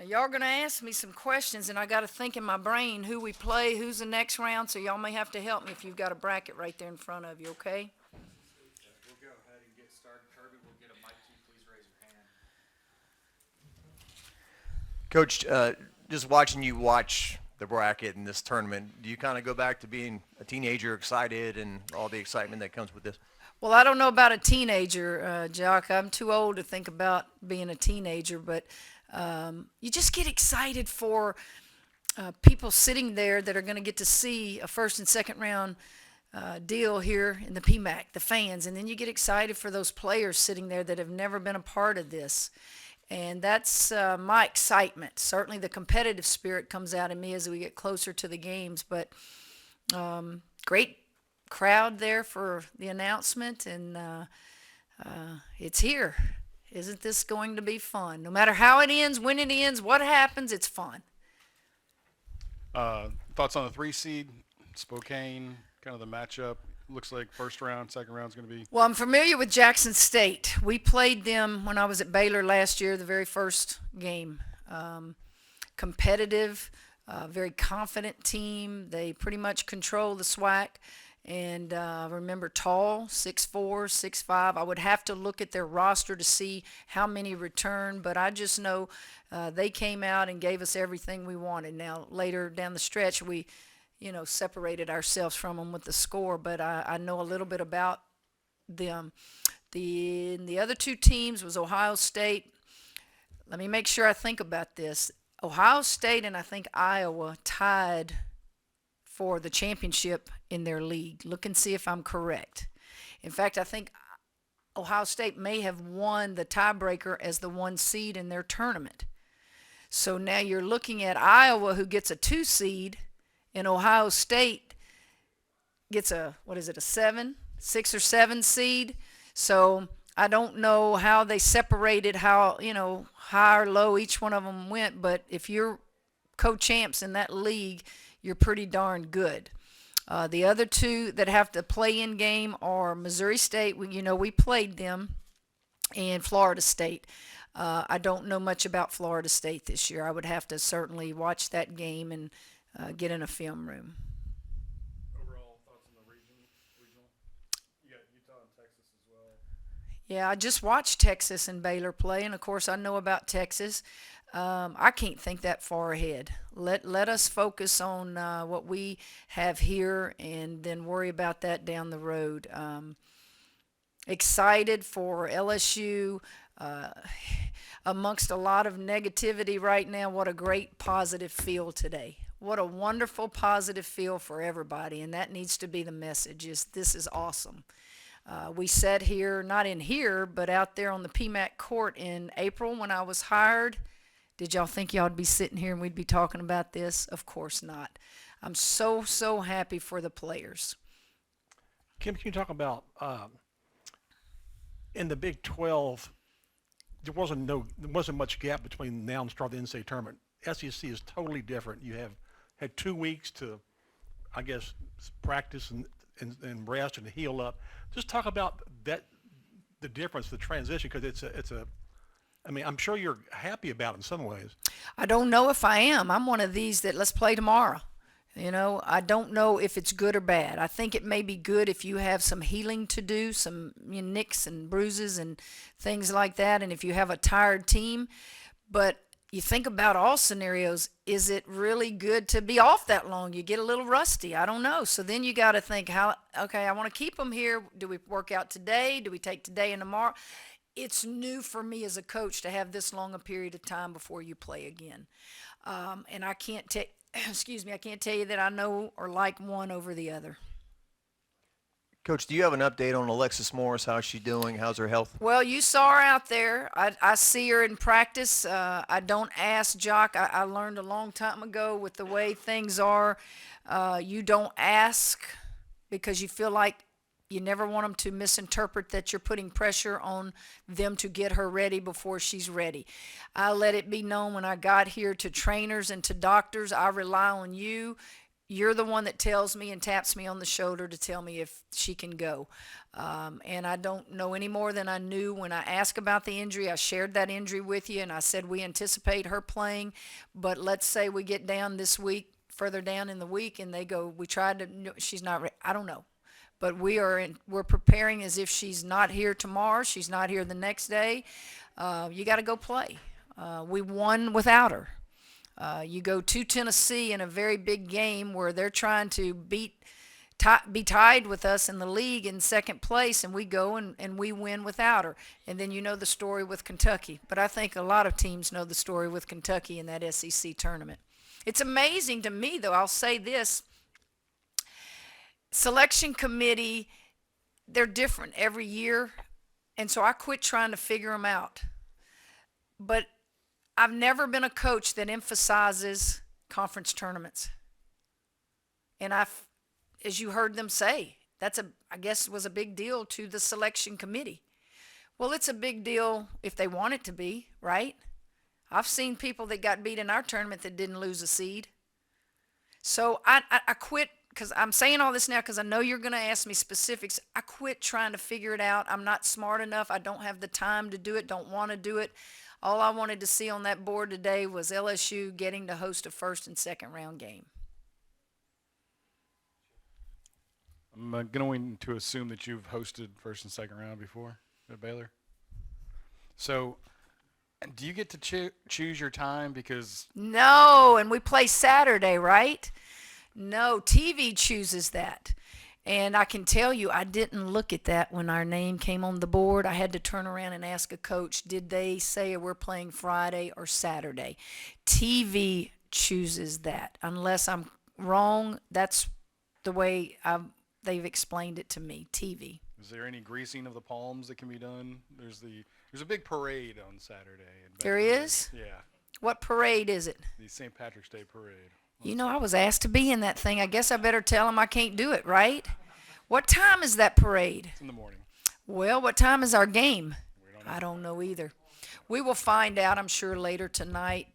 Now, y'all going to ask me some questions, and I got to think in my brain who we play, who's the next round, so y'all may have to help me if you've got a bracket right there in front of you, okay? We'll go ahead and get started. Kirby, we'll get a mic to you. Please raise your hand. Coach, just watching you watch the bracket in this tournament, do you kind of go back to being a teenager excited and all the excitement that comes with this? Well, I don't know about a teenager, Jock. I'm too old to think about being a teenager, but you just get excited for people sitting there that are going to get to see a first and second round deal here in the PMAC, the fans, and then you get excited for those players sitting there that have never been a part of this. And that's my excitement. Certainly the competitive spirit comes out in me as we get closer to the games, but great crowd there for the announcement, and it's here. Isn't this going to be fun? No matter how it ends, when it ends, what happens, it's fun. Thoughts on the 3 seed, Spokane, kind of the matchup? Looks like first round, second round is going to be. Well, I'm familiar with Jackson State. We played them when I was at Baylor last year, the very first game. Competitive, very confident team. They pretty much control the SWAC. And remember, tall, 6'4", 6'5". I would have to look at their roster to see how many return, but I just know they came out and gave us everything we wanted. Now, later down the stretch, we separated ourselves from them with the score, but I know a little bit about them. The other 2 teams was Ohio State. Let me make sure I think about this. Ohio State and I think Iowa tied for the championship in their league. Look and see if I'm correct. In fact, I think Ohio State may have won the tiebreaker as the 1 seed in their tournament. So now you're looking at Iowa, who gets a 2 seed, and Ohio State gets a 6 or 7 seed. So I don't know how they separated, how, high or low each one of them went, but if you're co-champs in that league, you're pretty darn good. The other 2 that have to play in game are Missouri State. We played them, and Florida State. I don't know much about Florida State this year. I would have to certainly watch that game and get in a film room. Overall thoughts on the regional? You got Utah and Texas as well. Yeah, I just watched Texas and Baylor play, and of course I know about Texas. I can't think that far ahead. Let us focus on what we have here and then worry about that down the road. Excited for LSU. Amongst a lot of negativity right now, what a great positive feel today. What a wonderful positive feel for everybody, and that needs to be the message, is this is awesome. We sat here, not in here, but out there on the PMAC court in April when I was hired. Did y'all think y'all would be sitting here and we'd be talking about this? Of course not. I'm so, so happy for the players. Kim, can you talk about in the Big 12, there wasn't much gap between now and the start of the NCAA tournament. SEC is totally different. You have had 2 weeks to, I guess, practice and rest and heal up. Just talk about that, the difference, the transition, because I'm sure you're happy about it in some ways. I don't know if I am. I'm one of these that let's play tomorrow. I don't know if it's good or bad. I think it may be good if you have some healing to do, some nicks and bruises and things like that, and if you have a tired team. But you think about all scenarios, is it really good to be off that long? You get a little rusty. I don't know. So then you got to think, okay, I want to keep them here. Do we work out today? Do we take today and tomorrow? It's new for me as a coach to have this long a period of time before you play again. And I can't I can't tell you that I know or like one over the other. Coach, do you have an update on Alexis Morris? How's she doing? How's her health? Well, you saw her out there. I see her in practice. I don't ask Jock. I learned a long time ago with the way things are, you don't ask because you feel like you never want them to misinterpret that you're putting pressure on them to get her ready before she's ready. I let it be known when I got here to trainers and to doctors, I rely on you. you're the one that tells me and taps me on the shoulder to tell me if she can go. And I don't know any more than I knew when I asked about the injury. I shared that injury with you, and I said we anticipate her playing. But let's say we get down this week, further down in the week, and they go, we tried to, she's not ready. I don't know. But we're preparing as if she's not here tomorrow. She's not here the next day. You got to go play. We won without her. You go to Tennessee in a very big game where they're trying to be tied with us in the league in second place, and we go and we win without her. And then you know the story with Kentucky. But I think a lot of teams know the story with Kentucky in that SEC tournament. It's amazing to me, though, I'll say this. Selection committee, they're different every year, and so I quit trying to figure them out. But I've never been a coach that emphasizes conference tournaments. And as you heard them say, I guess was a big deal to the selection committee. Well, it's a big deal if they want it to be, right? I've seen people that got beat in our tournament that didn't lose a seed. So I quit, because I'm saying all this now because I know you're going to ask me specifics. I quit trying to figure it out. I'm not smart enough. I don't have the time to do it, don't want to do it. All I wanted to see on that board today was LSU getting to host a first and second round game. I'm going to assume that you've hosted first and second round before at Baylor. So do you get to choose your time? Because No, and we play Saturday, right? No, TV chooses that. And I can tell you, I didn't look at that when our name came on the board. I had to turn around and ask a coach, did they say we're playing Friday or Saturday? TV chooses that. Unless I'm wrong, that's the way they've explained it to me, TV. is there any greasing of the palms that can be done? There's a big parade on Saturday. There is? Yeah, What parade is it? the St. Patrick's Day parade. You know, I was asked to be in that thing. I guess I better tell them I can't do it, right? What time is that parade? It's in the morning. Well, what time is our game? We don't know. I don't know either. We will find out, I'm sure, later tonight.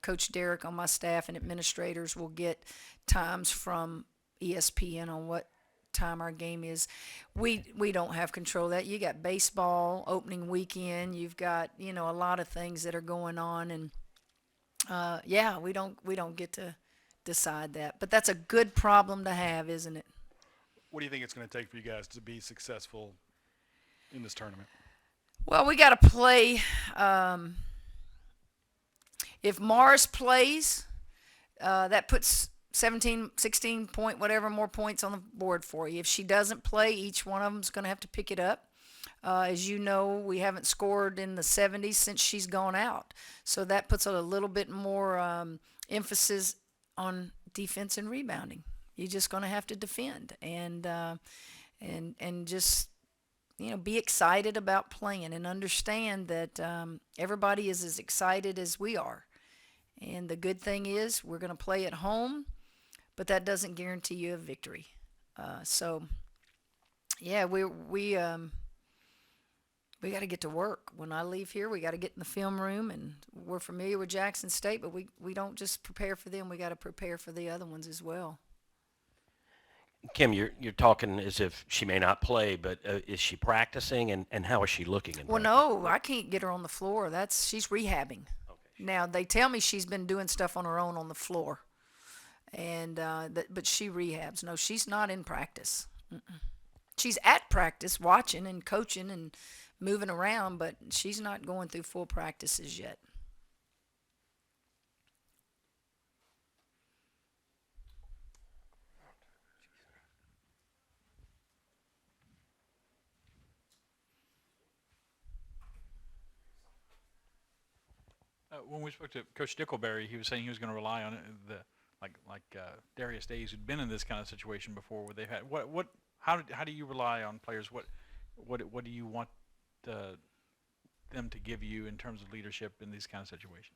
Coach Derek on my staff and administrators will get times from ESPN on what time our game is. We don't have control of that. You got baseball opening weekend. You've got, a lot of things that are going on, and we don't get to decide that. But that's a good problem to have, isn't it? What do you think it's going to take for you guys to be successful in this tournament? Well, we got to play. If Morris plays, that puts 17, 16 point, whatever more points on the board for you. If she doesn't play, each one of them's going to have to pick it up. As you know, we haven't scored in the 70s since she's gone out. So that puts a little bit more emphasis on defense and rebounding. You're just going to have to defend and just be excited about playing and understand that everybody is as excited as we are. And the good thing is we're going to play at home, but that doesn't guarantee you a victory. We got to get to work. When I leave here, we got to get in the film room, and we're familiar with Jackson State, but we don't just prepare for them. We got to prepare for the other ones as well. Kim, you're talking as if she may not play, but is she practicing, and how is she looking? Well, no, I can't get her on the floor. She's rehabbing. Okay. Now, they tell me she's been doing stuff on her own on the floor, and but she rehabs. No, she's not in practice. She's at practice, watching and coaching and moving around, but she's not going through full practices yet. When we spoke to Coach Dickelberry, he was saying he was going to rely on Darius Days, who'd been in this kind of situation before, where they've had how do you rely on players? What do you want them to give you in terms of leadership in these kind of situations?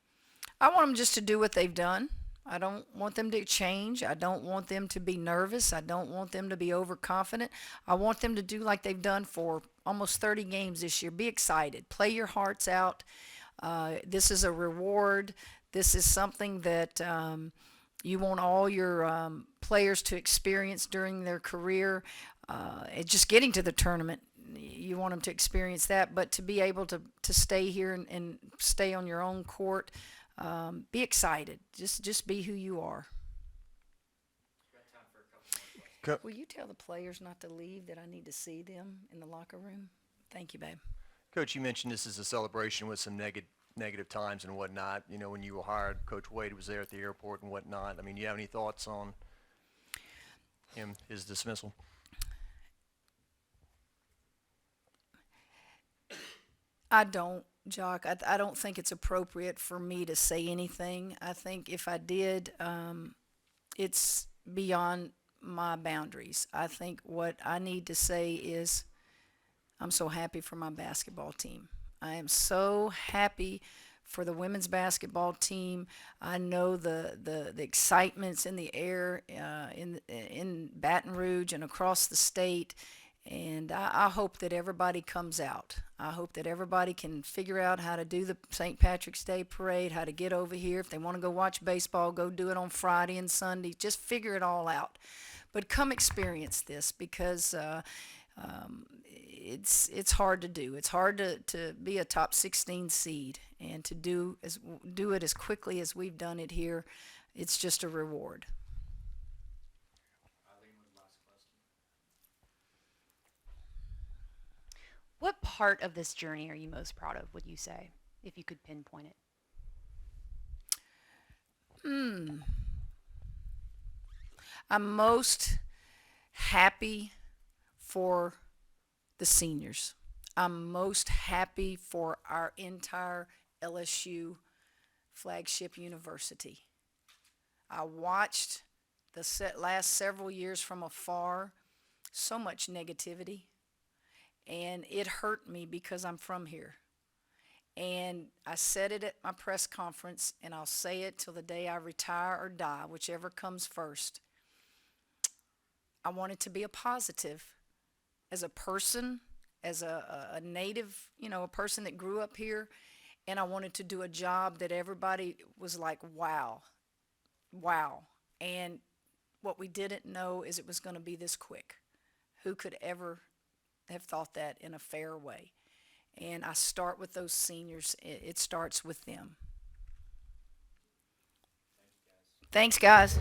I want them just to do what they've done. I don't want them to change. I don't want them to be nervous. I don't want them to be overconfident. I want them to do like they've done for almost 30 games this year. Be excited. Play your hearts out. This is a reward. This is something that You want all your players to experience during their career, just getting to the tournament. You want them to experience that, but to be able to stay here and stay on your own court, be excited. Just be who you are. Will you tell the players not to leave, that I need to see them in the locker room? Thank you, babe. Coach, you mentioned this is a celebration with some negative times and whatnot. You know, when you were hired, Coach Wade was there at the airport and whatnot. I mean, do you have any thoughts on his dismissal? I don't, Jock. I don't think it's appropriate for me to say anything. I think if I did, it's beyond my boundaries. I think what I need to say is I'm so happy for my basketball team. I am so happy for the women's basketball team. I know the excitement's in the air in Baton Rouge and across the state, and I hope that everybody comes out. I hope that everybody can figure out how to do the St. Patrick's Day parade, how to get over here. If they want to go watch baseball, go do it on Friday and Sunday. Just figure it all out. But come experience this, because it's hard to do. It's hard to be a top 16 seed, and to do it as quickly as we've done it here. It's just a reward. What part of this journey are you most proud of, would you say, if you could pinpoint it? I'm most happy for the seniors. I'm most happy for our entire LSU flagship university. I watched the last several years from afar, so much negativity, and it hurt me because I'm from here. And I said it at my press conference, and I'll say it till the day I retire or die, whichever comes first. I want it to be a positive. As a person, as a native, a person that grew up here, and I wanted to do a job that everybody was like, wow. And what we didn't know is it was going to be this quick. Who could ever have thought that in a fair way? And I start with those seniors. It starts with them. Thanks, guys.